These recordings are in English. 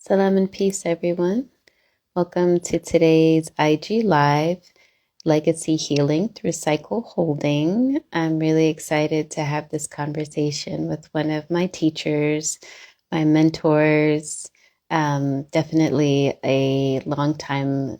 Salam and peace, everyone. Welcome to today's IG Live, Legacy Healing through Cycle Holding. I'm really excited to have this conversation with one of my teachers, my mentors, definitely a longtime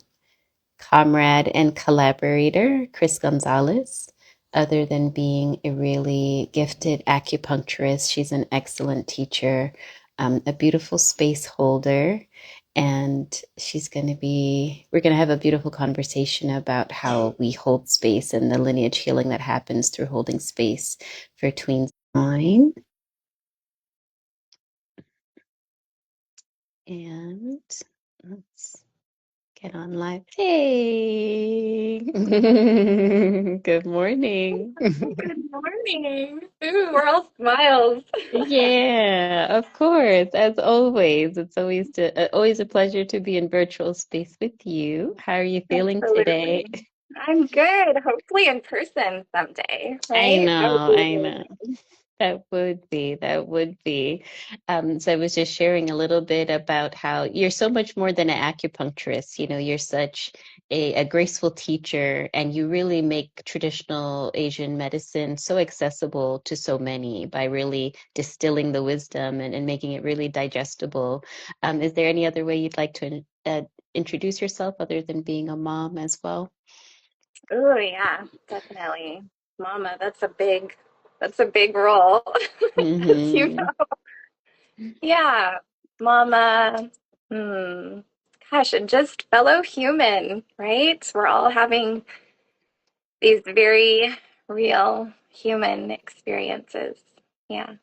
comrade and collaborator, Kris González. Other than being a really gifted acupuncturist, she's an excellent teacher, a beautiful space holder, and we're going to have a beautiful conversation about how we hold space and the lineage healing that happens through holding space for tweens online. And let's get on live. Hey, good morning. Good morning. Ooh, we're all smiles. Yeah, of course. As always, it's always a pleasure to be in virtual space with you. How are you feeling today? Absolutely. I'm good. Hopefully in person someday, I right? That would know, be I know. That would be. So I was just sharing a little bit about how you're so much more than an acupuncturist. You know, you're such a graceful teacher, and you really make traditional Asian medicine so accessible to so many by really distilling the wisdom and making it really digestible. Is there any other way you'd like to introduce yourself other than being a mom as well? Oh yeah, definitely. Mama, that's a big role. As you Hmm. know. Yeah. Mama. Hmm. Gosh, and just fellow human, right? We're all having these very real human experiences. Yeah.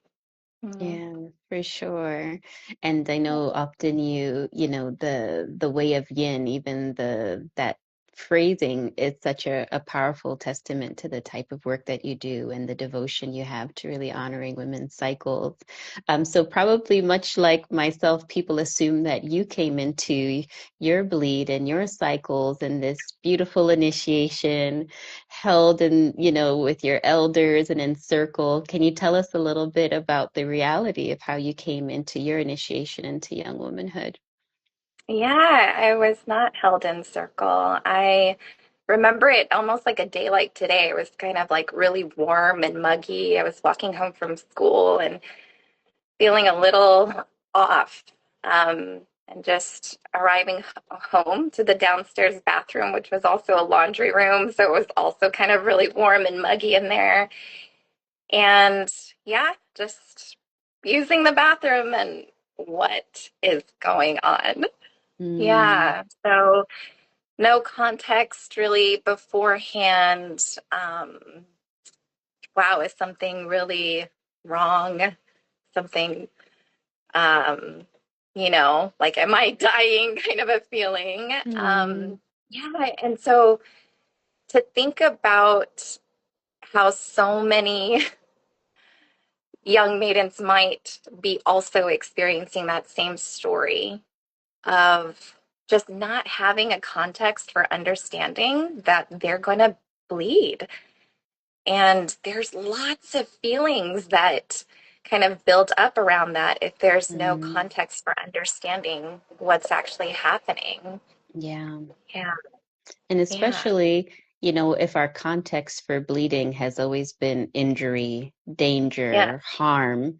Mm. Yeah, for sure. And I know often the way of yin, even that phrasing is such a powerful testament to the type of work that you do and the devotion you have to really honoring women's cycles. So probably much like myself, people assume that you came into your bleed and your cycles and this beautiful initiation held in, with your elders and in circle. Can you tell us a little bit about the reality of how you came into your initiation into young womanhood? Yeah, I was not held in circle. I remember it almost like a day like today. It was kind of like really warm and muggy. I was walking home from school and feeling a little off. And just arriving home to the downstairs bathroom, which was also a laundry room. So it was also kind of really warm and muggy in there. And yeah, just using the bathroom and what is going on? Mm, Yeah. So no context really beforehand. Wow, is something really wrong? Something, um, like, am I dying kind of a feeling? mm, Yeah. And so to think about how so many young maidens might be also experiencing that same story of just not having a context for understanding that they're going to bleed. And there's lots of feelings that kind of build up around that if there's no mm. context for understanding what's actually happening. Yeah. Yeah, And yeah. especially, if our context for bleeding has always been injury, Yeah. danger, harm.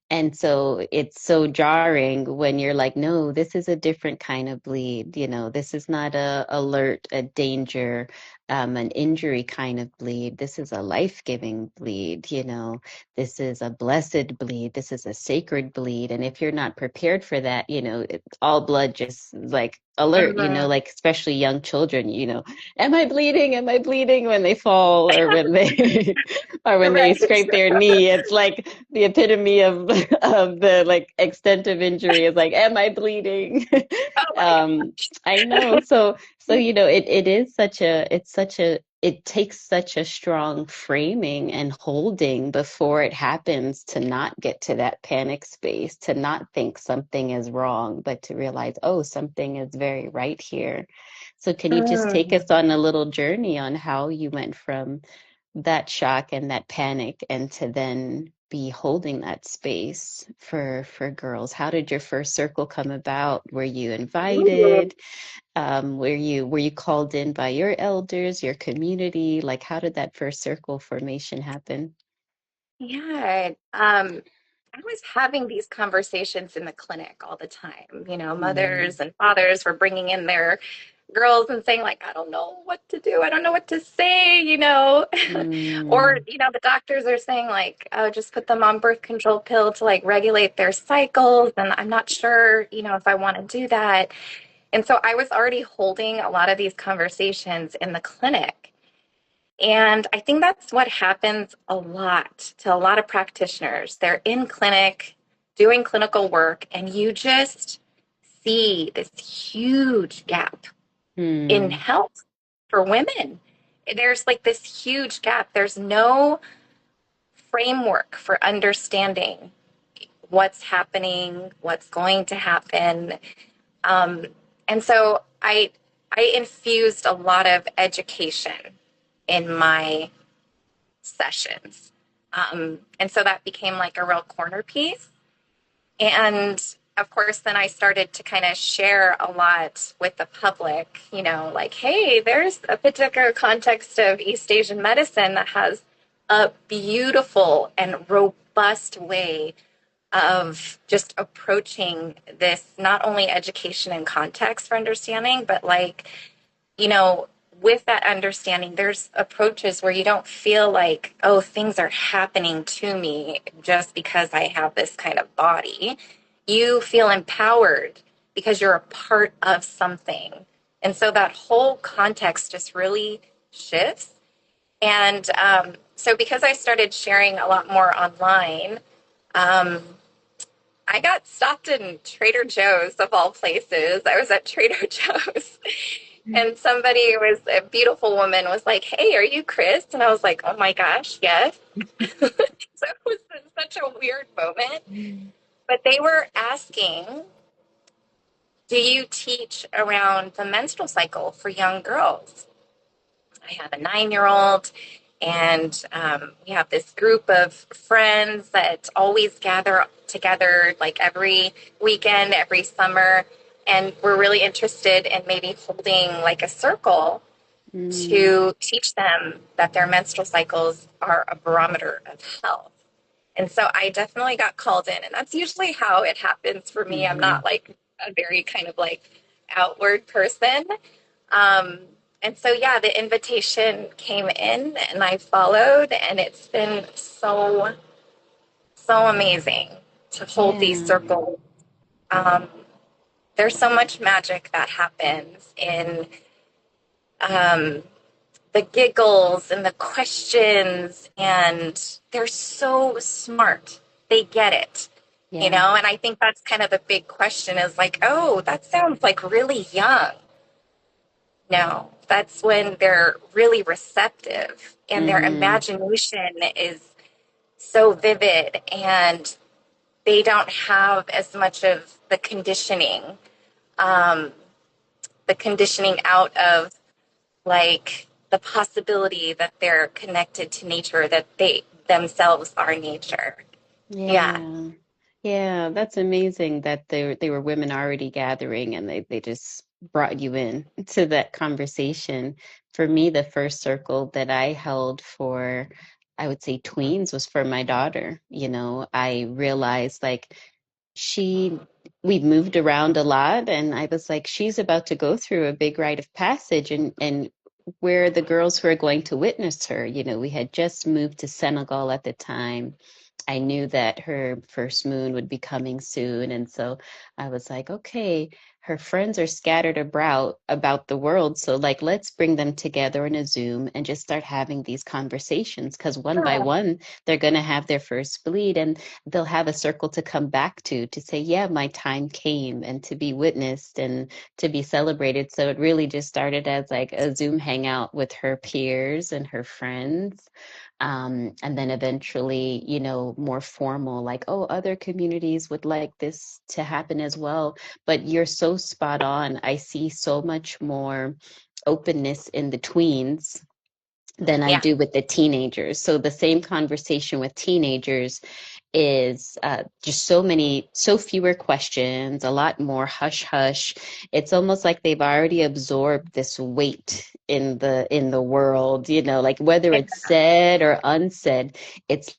And so it's so jarring when you're like, no, this is a different kind of bleed. This is not a alert, a danger, an injury kind of bleed. This is a life-giving bleed. This is a blessed bleed. This is a sacred bleed. And if you're not prepared for that, all blood just like alert, Mhm. like especially young children, am I bleeding? Am I bleeding when they fall or when they or when they Right. scrape their knee? It's like the epitome of of the like extent of injury is like, am I bleeding? Oh my um, I know. So it is it takes such a strong framing and holding before it happens to not get to that panic space, to not think something is wrong, but to realize, oh, something is very right here. So can you just take gosh. us on a little journey on how you went from that shock and that panic and to then be holding that space for girls. How did your first circle come about? Were you Ooh. invited? Were you called in by your elders, your community? Like, how did that first circle formation happen? Yeah. I was having these conversations in the clinic all the time. Mm, Mothers and fathers were bringing in their girls and saying, like, I don't know what to do. I don't know what to say. Or, mm, the doctors are saying, like, oh, just put them on birth control pill to like regulate their cycles. And I'm not sure, if I want to do that. And so I was already holding a lot of these conversations in the clinic. And I think that's what happens a lot to a lot of practitioners. They're in clinic doing clinical work, and you just see this huge gap in mm, health for women. There's like this huge gap. There's no framework for understanding what's happening, what's going to happen. Um, and so I infused a lot of education in my sessions. And so that became like a real corner piece. And of course, then I started to kind of share a lot with the public, like, hey, there's a particular context of East Asian medicine that has a beautiful and robust way of just approaching this, not only education and context for understanding, but like, you know, with that understanding, there's approaches where you don't feel like, oh, things are happening to me just because I have this kind of body. You feel empowered because you're a part of something. And so that whole context just really shifts. And so because I started sharing a lot more online, um, I got stopped in Trader Joe's of all places. I was at Trader Joe's and somebody was a beautiful woman was like, "Hey, are you Kris?" And I was like, "Oh my gosh, yes." So it was such a weird moment. But they were asking, "Do you teach around the menstrual cycle for young girls?" I have a 9-year old, and we have this group of friends that always gather together like every weekend, every summer. And we're really interested in maybe holding like a circle mm, to teach them that their menstrual cycles are a barometer of health. And so I definitely got called in, and that's usually how it happens for me. I'm mm-hmm. not like a very kind of like outward person. Um, and so, yeah, the invitation came in and I followed, and it's been so, so amazing to hold these Yeah. circles. Um, there's so much magic that happens in um, the giggles and the questions, and they're so smart. They get it, Yeah. and I think that's kind of the big question is like, oh, that sounds like really young. No, that's when they're really receptive and their Mm-hmm. imagination is so vivid and they don't have as much of um, the conditioning out of like the possibility that they're connected to nature, that they themselves are nature. Yeah. Yeah. Yeah, that's amazing that they were women already gathering and they just brought you in to that conversation. For me, the first circle that I held for, I would say tweens was for my daughter. I realized like she we moved around a lot and I was like, she's about to go through a big rite of passage and where the girls who are going to witness her, we had just moved to Senegal at the time. I knew that her first moon would be coming soon. And so I was like, okay, her friends are scattered about the world. So like, let's bring them together in a Zoom and just start having these conversations. Because one by one, they're going to have their first bleed and they'll have a circle to come back to say, yeah, my time came and to be witnessed and to be celebrated. So it really just started as like a Zoom hangout with her peers and her friends. And then eventually, more formal, like, oh, other communities would like this to happen as well. But you're so spot on. I see so much more openness in the tweens than I Yeah. do with the teenagers. So the same conversation with teenagers is just so fewer questions, a lot more hush hush. It's almost like they've already absorbed this weight in the world, like whether it's said or unsaid, it's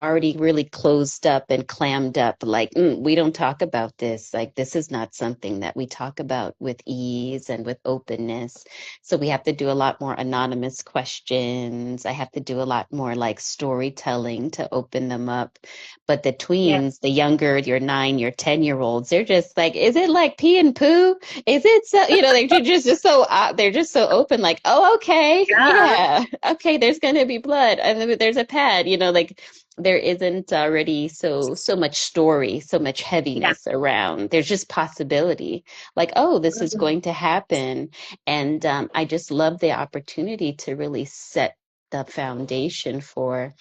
already really closed up and clammed up like we don't talk about this, like this is not something that we talk about with ease and with openness. So we have to do a lot more anonymous questions. I have to do a lot more like storytelling to open them up. But the Yeah. tweens, the younger, your 9, your 10 year olds, they're just like, is it like pee and poo? Is it so, they're just so they're just so open, like, oh, okay, Yeah. yeah, okay, there's gonna be blood and then there's a pad, like there isn't already so much story, so much Yeah. heaviness around. There's just possibility, like, oh, this is Mhm. going to happen. And I just love the opportunity to really set the foundation for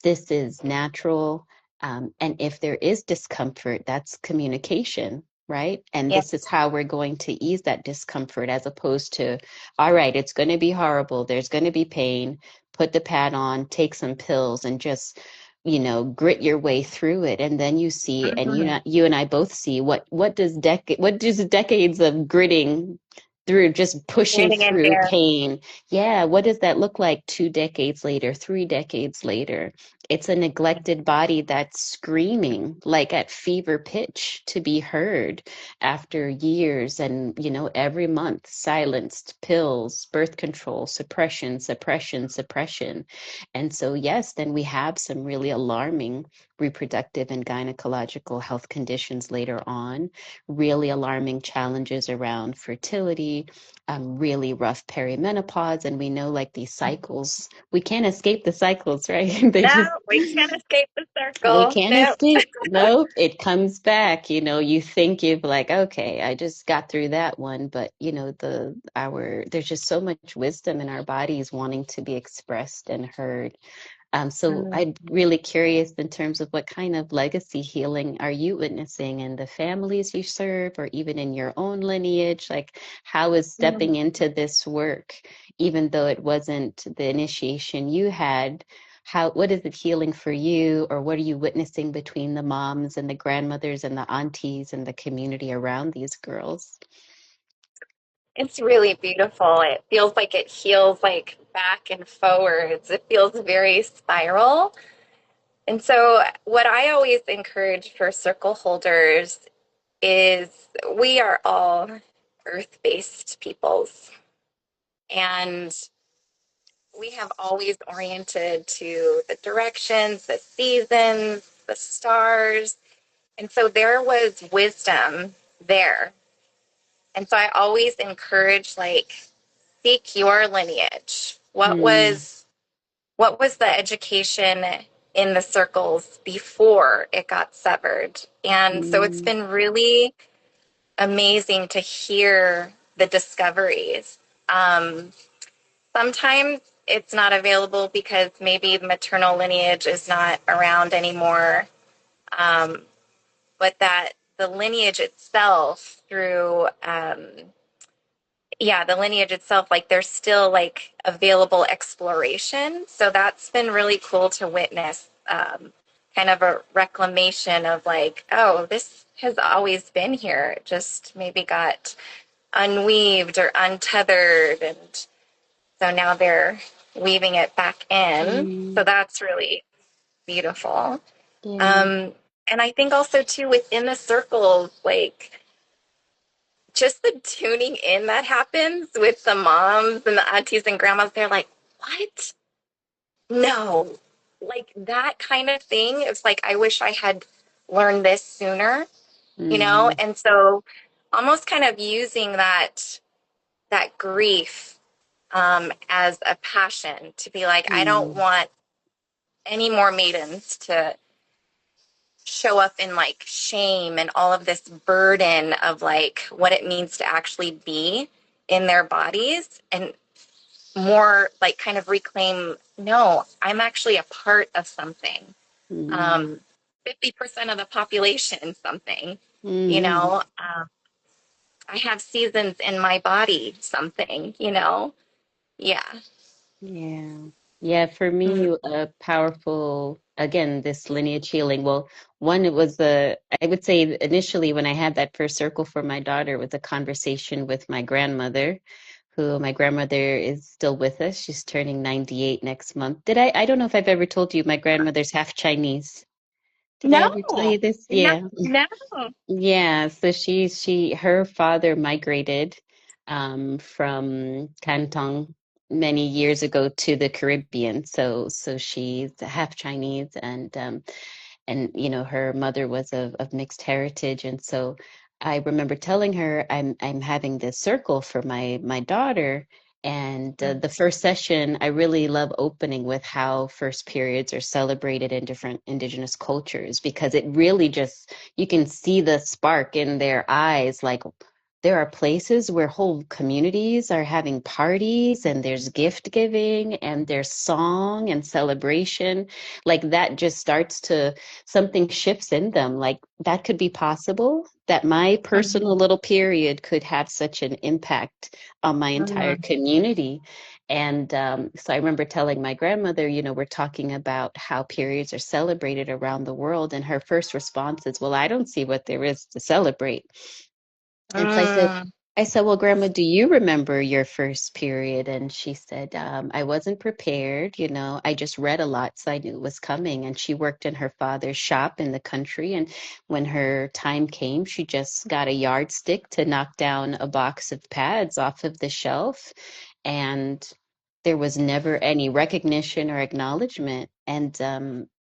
this is natural. And if there is discomfort, that's communication, right? And Yeah. this is how we're going to ease that discomfort as opposed to, all right, it's going to be horrible. There's going to be pain. Put the pad on, take some pills, and just, grit your way through it. And then you see, and Mhm. you and I both see what does decades of gritting through just pushing Standing in through there. pain. Yeah, what does that look like 2 decades later, 3 decades later? It's a neglected body that's screaming like at fever pitch to be heard after years and, every month silenced pills, birth control, suppression, suppression, suppression. And so, yes, then we have some really alarming reproductive and gynecological health conditions later on, really alarming challenges around fertility, really rough perimenopause. And we know like these cycles, we can't escape the cycles, right? They No, just, we can't escape the we circle. can't No. escape. Nope, it comes back. You think you've like, okay, I just got through that one, but there's just so much wisdom in our bodies wanting to be expressed and heard. So Mhm. I'm really curious in terms of what kind of legacy healing are you witnessing in the families you serve or even in your own lineage? Like, how is stepping into this work, even though it wasn't the initiation you had, what is it healing for you, or what are you witnessing between the moms and the grandmothers and the aunties and the community around these girls? It's really beautiful. It feels like it heals like back and forwards. It feels very spiral. And so, what I always encourage for circle holders is we are all earth-based peoples. And we have always oriented to the directions, the seasons, the stars. And so there was wisdom there. And so I always encourage like seek your lineage. Mm, What was the education in the circles before it got severed? And so it's mm, been really amazing to hear the discoveries. Um, Sometimes it's not available because maybe the maternal lineage is not around anymore, um, but that the lineage itself the lineage itself, like there's still like available exploration. So that's been really cool to witness, kind of a reclamation of like, oh, this has always been here. It just maybe got unweaved or untethered. And so now they're weaving it back in. So mm, that's really beautiful. yeah. Um, and I think also too within the circles, like just the tuning in that happens with the moms and the aunties and grandmas, they're like, what? No. Like that kind of thing. It's like, I wish I had learned this sooner, you know? Mm, And so almost kind of using that grief as a passion to be like, I don't mm, want any more maidens to show up in like shame and all of this burden of like what it means to actually be in their bodies and more like kind of reclaim, no, I'm actually a part of something. mm, um 50% of the population, something, you mm. know. I have seasons in my body, something, you know. Yeah. Yeah. Yeah, for me, powerful, again, this lineage healing. Well, one, it was I would say initially when I had that first circle for my daughter was a conversation with my grandmother, who my grandmother is still with us. She's turning 98 next month. I don't know if I've ever told you my grandmother's half Chinese. Did I No, ever tell you this? no, Yeah. no. Yeah, so her father migrated from Canton many years ago to the Caribbean. So she's half Chinese, and her mother was of mixed heritage. And so I remember telling her I'm having this circle for my daughter. And the first session, I really love opening with how first periods are celebrated in different indigenous cultures, because it really just, you can see the spark in their eyes. Like, there are places where whole communities are having parties, and there's gift giving, and there's song and celebration. Like, that just starts to, something shifts in them. Like, that could be possible, that my personal Mhm. little period could have such an impact on my entire Mhm. community. And so I remember telling my grandmother, we're talking about how periods are celebrated around the world. And her first response is, well, I don't see what there is to celebrate. And so Mm. I said, well, Grandma, do you remember your first period? And she said, I wasn't prepared. I just read a lot, so I knew it was coming. And she worked in her father's shop in the country. And when her time came, she just got a yardstick to knock down a box of pads off of the shelf. And there was never any recognition or acknowledgement. And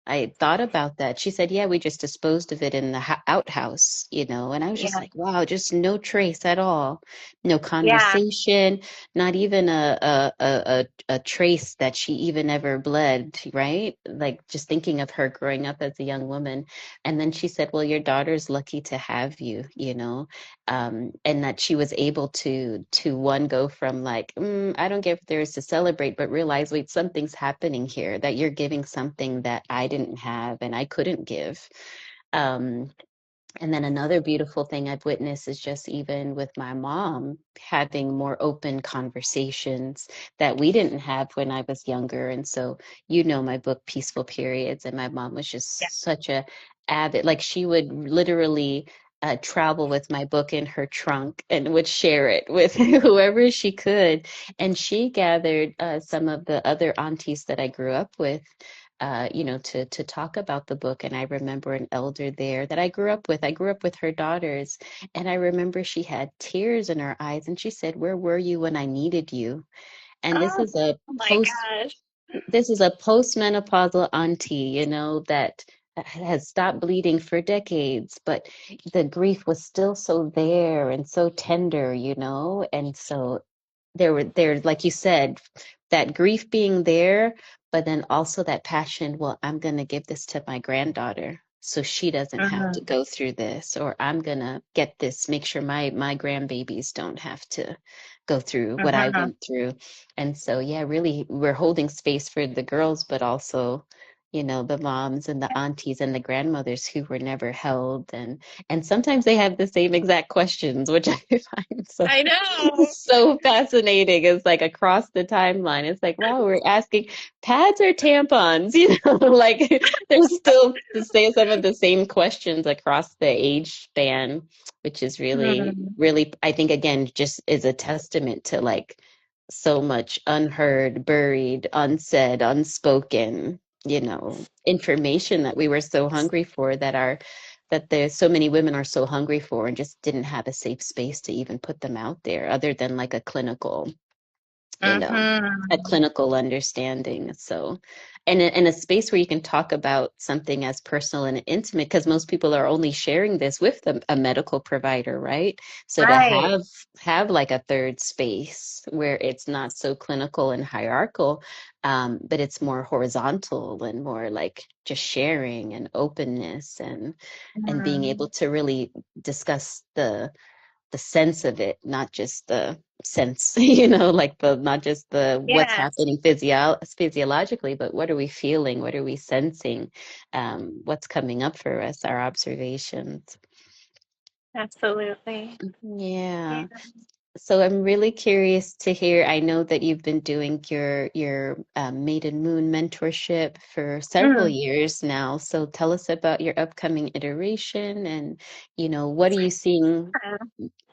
I thought about that. She said, yeah, we just disposed of it in the outhouse, and I was just Yeah, like, wow, just no trace at all. No yeah, conversation, not even a trace that she even ever bled, right? Like, just thinking of her growing up as a young woman. And then she said, well, your daughter's lucky to have you, and that she was able to one, go from like, I don't get if there's to celebrate, but realize, wait, something's happening here, that you're giving something that I didn't have and I couldn't give. Um, and then another beautiful thing I've witnessed is just even with my mom having more open conversations that we didn't have when I was younger. And so, my book, Peaceful Periods, and my mom was yeah. just such a avid, like, she would literally travel with my book in her trunk and would share it with whoever she could. And she gathered some of the other aunties that I grew up with, to talk about the book. And I remember an elder there that I grew up with. I grew up with her daughters, and I remember she had tears in her eyes, and she said, "Where were you when I needed you?" And Oh my gosh. this is a postmenopausal auntie, that has stopped bleeding for decades, but the grief was still so there and so tender, and so there, like you said, that grief being there, but then also that passion. Well, I'm going to give this to my granddaughter so she doesn't have to Mhm. go through this, or I'm going to get this, make sure my grandbabies don't have to go through what I Mhm. went through. And so, yeah, really, we're holding space for the girls, but also, the moms and the aunties and the grandmothers who were never held. And sometimes they have the same exact questions, which I find so I know. so fascinating. It's like across the timeline. It's like, wow, we're asking pads or tampons, like, there's still the same, some of the same questions across the age span, which is really, Mhm. really, I think, again, just is a testament to like so much unheard, buried, unsaid, unspoken, information that we were so hungry for, that there's so many women are so hungry for, and just didn't have a safe space to even put them out there, other than like you know, a Mhm. clinical understanding. So, and in a space where you can talk about something as personal and intimate, because most people are only sharing this with a medical provider, right? So to Right. have like a third space where it's not so clinical and hierarchical, but it's more horizontal and more like just sharing and openness, and being able Mhm. to really discuss the sense of it, not just the sense, like the not just the what's Yes, happening physiologically, but what are we feeling? What are we sensing? What's coming up for us, our observations. absolutely. Yeah. Yeah. So I'm really curious to hear. I know that you've been doing your Maiden Moon mentorship for several Mm. years now. So tell us about your upcoming iteration and, what are you seeing?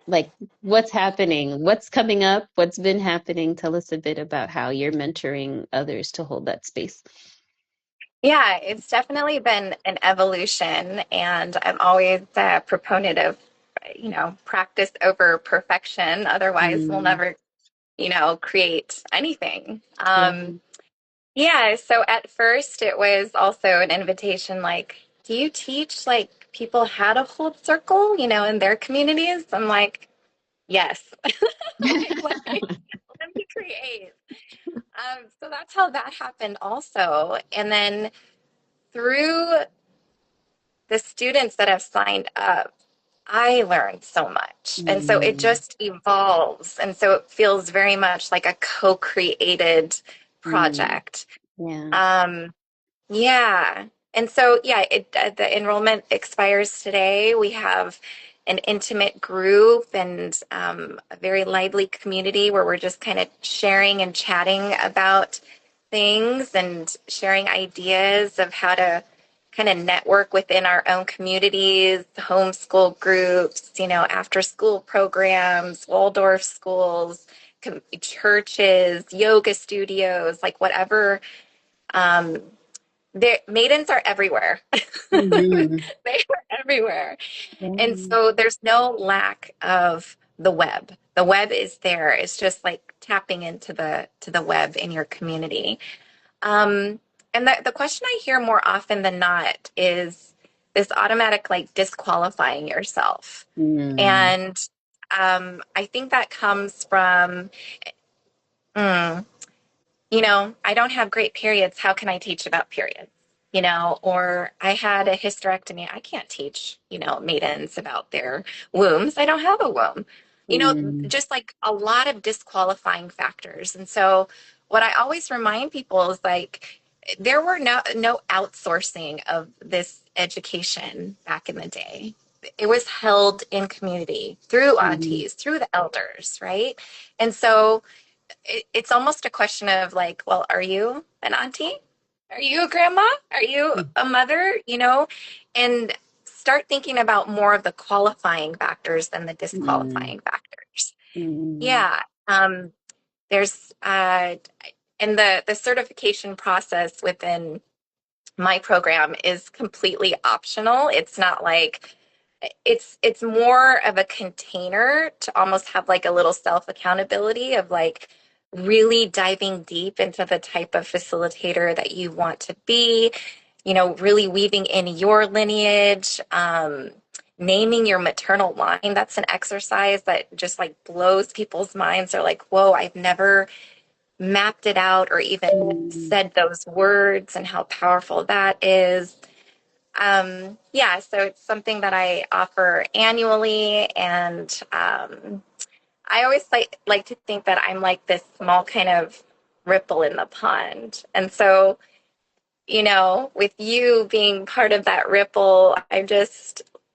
Like, what's happening? What's coming up? What's been happening? Tell us a bit about how you're mentoring others to hold that space. Yeah, it's definitely been an evolution, and I'm always a proponent of, practice over perfection. Otherwise, we'll Mm, never, create anything. yeah. Yeah, so at first it was also an invitation like, do you teach like people how to hold circle, in their communities? I'm like, yes. Like, let me create. So that's how that happened also. And then through the students that have signed up, I learned so much. And so it Mm, just evolves. And so it feels very much like a co-created mm, project. yeah. Um, Yeah. And so, yeah, the enrollment expires today. We have an intimate group and a very lively community where we're just kind of sharing and chatting about things and sharing ideas of how to kind of network within our own communities, homeschool groups, after school programs, Waldorf schools, churches, yoga studios, like whatever. Um, Maidens are everywhere. Hmm. They are everywhere. And Yeah. so there's no lack of the web. The web is there. It's just like tapping into the web in your community. And the question I hear more often than not is this automatic like disqualifying yourself. Mm, And I think that comes from mm, I don't have great periods. How can I teach about periods? Or I had a hysterectomy. I can't teach, maidens about their wombs. I don't have a womb. mm, Just like a lot of disqualifying factors. And so what I always remind people is like there were no outsourcing of this education back in the day. It was held in community through mm, aunties, through the elders, right? And so it's almost a question of like, well, are you an auntie? Are you a grandma? Are you a mother? And start thinking about more of the qualifying factors than the mm, disqualifying factors. mm, Yeah. There's and the certification process within my program is completely optional. It's not like it's more of a container to almost have like a little self accountability of like really diving deep into the type of facilitator that you want to be, really weaving in your lineage, naming your maternal line. That's an exercise that just like blows people's minds. They're like, whoa, I've never mapped it out or even mm. said those words and how powerful that is. Yeah, so it's something that I offer annually, and I always like to think that I'm like this small kind of ripple in the pond. And so, with you being part of that ripple,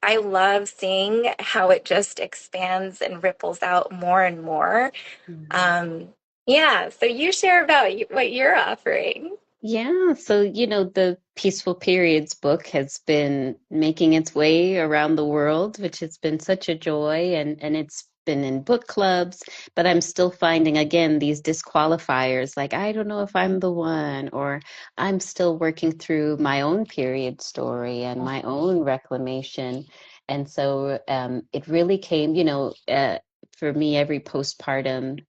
I love seeing how it just expands and ripples out more and more. Mm. Um, yeah, so you share about what you're offering. Yeah, so the Peaceful Periods book has been making its way around the world, which has been such a joy, and it's been in book clubs, but I'm still finding again these disqualifiers like I don't know if I'm the one, or I'm still working through my own period story and my own reclamation. And so it really came, for me, every postpartum,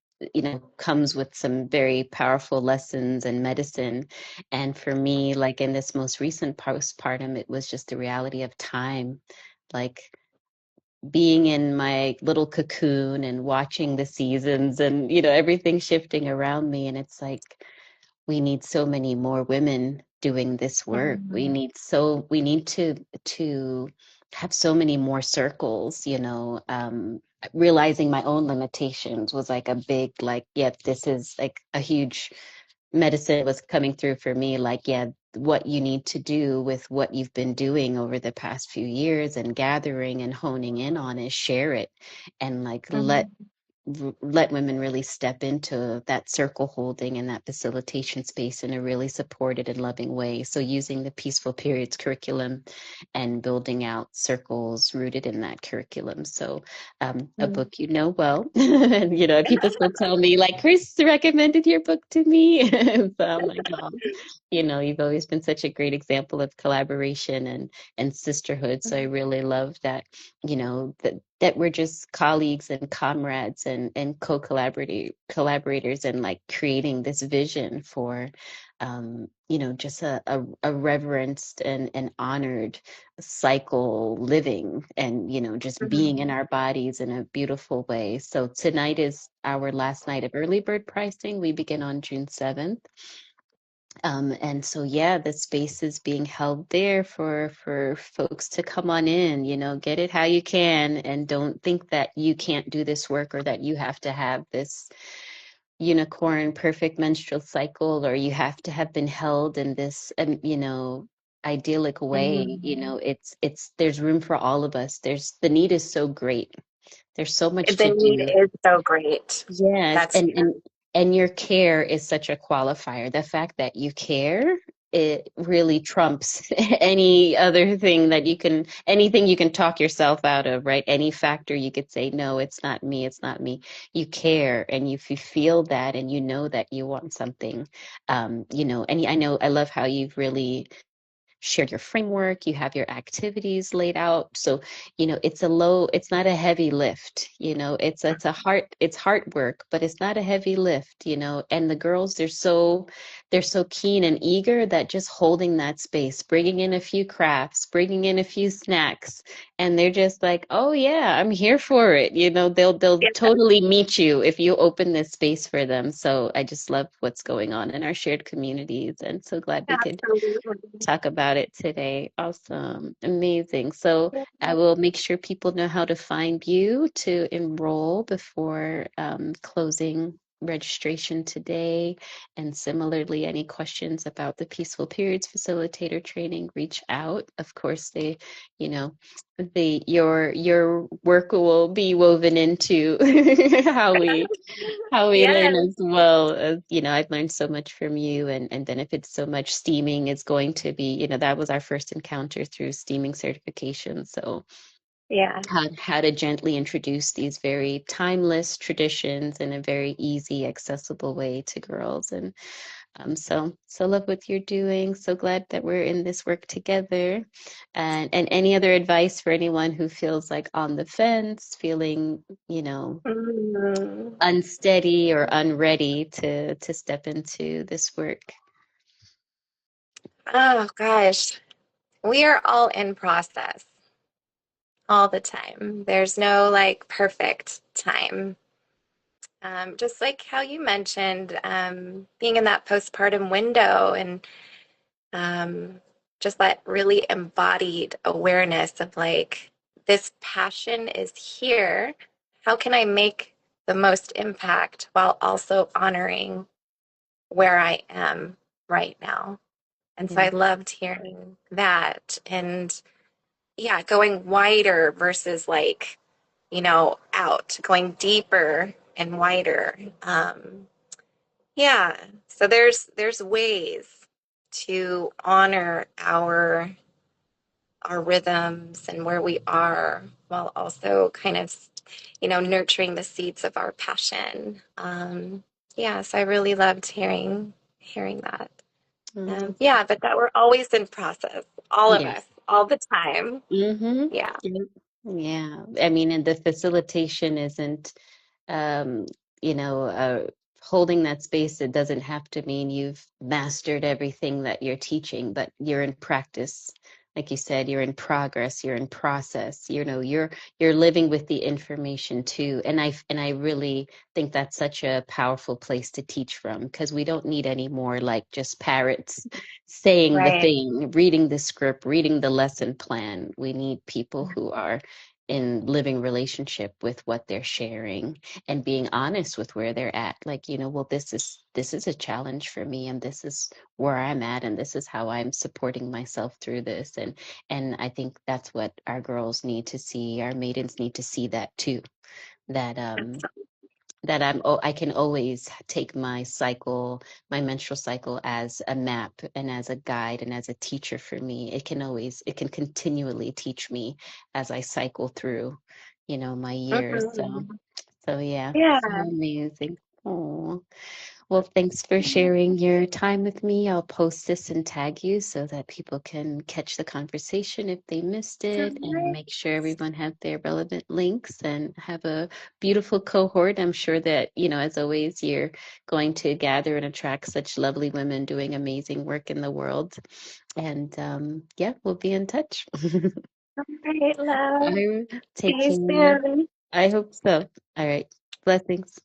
comes with some very powerful lessons and medicine. And for me, like in this most recent postpartum, it was just the reality of time, like being in my little cocoon and watching the seasons and, everything shifting around me. And it's like, we need so many more women doing this work. Mhm. We need to have so many more circles, realizing my own limitations was like a big, like, yeah, this is like a huge medicine was coming through for me, like, yeah, what you need to do with what you've been doing over the past few years and gathering and honing in on is share it and like let Mhm. let women really step into that circle holding and that facilitation space in a really supported and loving way. So using the Peaceful Periods curriculum and building out circles rooted in that curriculum. So a Mm. book you know well. And people still tell me like Kris recommended your book to me. So I'm like, oh, you've always been such a great example of collaboration and sisterhood. So I really love that, that we're just colleagues and comrades and collaborators and like creating this vision for just a reverenced and honored cycle living and just being in Mhm. our bodies in a beautiful way. So tonight is our last night of early bird pricing. We begin on June 7th. And so, yeah, the space is being held there for folks to come on in, get it how you can, and don't think that you can't do this work or that you have to have this unicorn perfect menstrual cycle or you have to have been held in this, idyllic way. Mhm. It's there's room for all of us. The need is so great. There's so much The to need do. is so great. Yes, That's and your care is such a qualifier. The fact that you care, it really trumps any other thing that anything you can talk yourself out of, right? Any factor you could say, no, it's not me, it's not me. You care, and if you feel that, and you know that you want something, and I know I love how you've really shared your framework, you have your activities laid out. So, it's not a heavy lift, it's heart work, but it's not a heavy lift, and the girls, they're so keen and eager that just holding that space, bringing in a few crafts, bringing in a few snacks, and they're just like, oh yeah, I'm here for it. They'll yeah, totally meet you if you open this space for them. So I just love what's going on in our shared communities and so glad we could absolutely. talk about it today. Awesome. Amazing. So I will make sure people know how to find you to enroll before closing registration today. And similarly, any questions about the Peaceful Periods Facilitator training, reach out. Of course, you know, your work will be woven into how we learn Yes, as well. As I've learned so much from you and benefits so much. Steaming is going to be, that was our first encounter through steaming certification. So yeah. how to gently introduce these very timeless traditions in a very easy, accessible way to girls. And so love what you're doing. So glad that we're in this work together. And any other advice for anyone who feels like on the fence, feeling, Mm. unsteady or unready to step into this work? Oh gosh, we are all in process all the time. There's no like perfect time. Just like how you mentioned, being in that postpartum window and um, just that really embodied awareness of like, this passion is here. How can I make the most impact while also honoring where I am right now? And so Yeah. I loved hearing that. And yeah, going wider versus like, out, going deeper and wider. Yeah. So there's ways to honor our rhythms and where we are while also kind of, nurturing the seeds of our passion. Yeah, so I really loved hearing that. Mm, Yeah, but that we're always in process, all of yes. us, all the time. Mm-hmm. Yeah. Yep. Yeah. I mean, and the facilitation isn't, um, you know, uh, holding that space. It doesn't have to mean you've mastered everything that you're teaching, but you're in practice. Like you said, you're in progress, you're in process. You're living with the information too. And I really think that's such a powerful place to teach from because we don't need any more like just parrots saying the Right. thing, reading the script, reading the lesson plan. We need people who are in living relationship with what they're sharing and being honest with where they're at. Like, well, this is a challenge for me and this is where I'm at and this is how I'm supporting myself through this. And I think that's what our girls need to see, our maidens need to see that too. That that I can always take my cycle, my menstrual cycle as a map and as a guide and as a teacher for me. It can continually teach me as I cycle through, my years. So, Mhm. so yeah, Yeah, so amazing. Oh. Well, thanks for sharing your time with me. I'll post this and tag you so that people can catch the conversation if they missed so it and nice. make sure everyone have their relevant links and have a beautiful cohort. I'm sure that, as always, you're going to gather and attract such lovely women doing amazing work in the world. And yeah, we'll be in touch. All right, love. All right, take See you care. soon. I hope so. All right. Blessings.